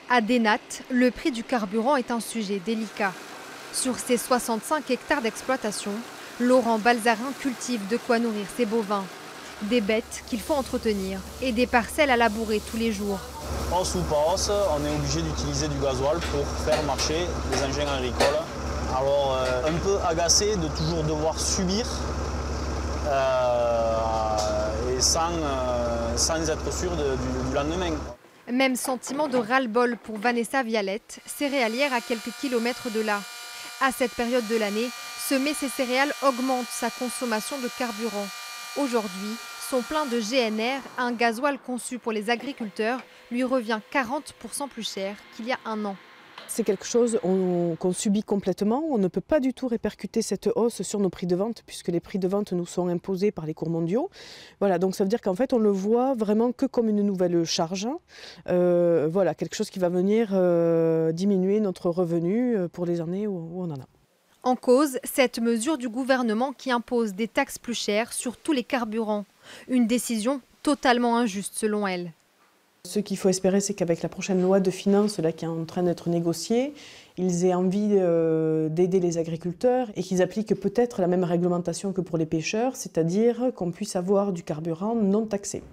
À Dénat, le prix du carburant est un sujet délicat. Sur ses 65 hectares d'exploitation, Laurent Balzarin cultive de quoi nourrir ses bovins. Des bêtes qu'il faut entretenir et des parcelles à labourer tous les jours. Hausse ou pas hausse, on est obligé d'utiliser du gasoil pour faire marcher les engins agricoles. Alors un peu agacé de toujours devoir subir et sans être sûr du lendemain. Même sentiment de ras-le-bol pour Vanessa Vialette, céréalière à quelques kilomètres de là. À cette période de l'année, semer ses céréales augmente sa consommation de carburant. Aujourd'hui, son plein de GNR, un gasoil conçu pour les agriculteurs, lui revient 40% plus cher qu'il y a un an. C'est quelque chose qu'on subit complètement. On ne peut pas du tout répercuter cette hausse sur nos prix de vente puisque les prix de vente nous sont imposés par les cours mondiaux. Voilà, donc ça veut dire qu'en fait on le voit vraiment que comme une nouvelle charge. Voilà, quelque chose qui va venir diminuer notre revenu pour les années où on en a. En cause, cette mesure du gouvernement qui impose des taxes plus chères sur tous les carburants. Une décision totalement injuste selon elle. Ce qu'il faut espérer, c'est qu'avec la prochaine loi de finances là, qui est en train d'être négociée, ils aient envie d'aider les agriculteurs et qu'ils appliquent peut-être la même réglementation que pour les pêcheurs, c'est-à-dire qu'on puisse avoir du carburant non taxé.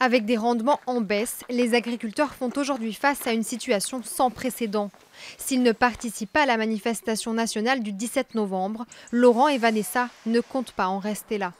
Avec des rendements en baisse, les agriculteurs font aujourd'hui face à une situation sans précédent. S'ils ne participent pas à la manifestation nationale du 17 novembre, Laurent et Vanessa ne comptent pas en rester là.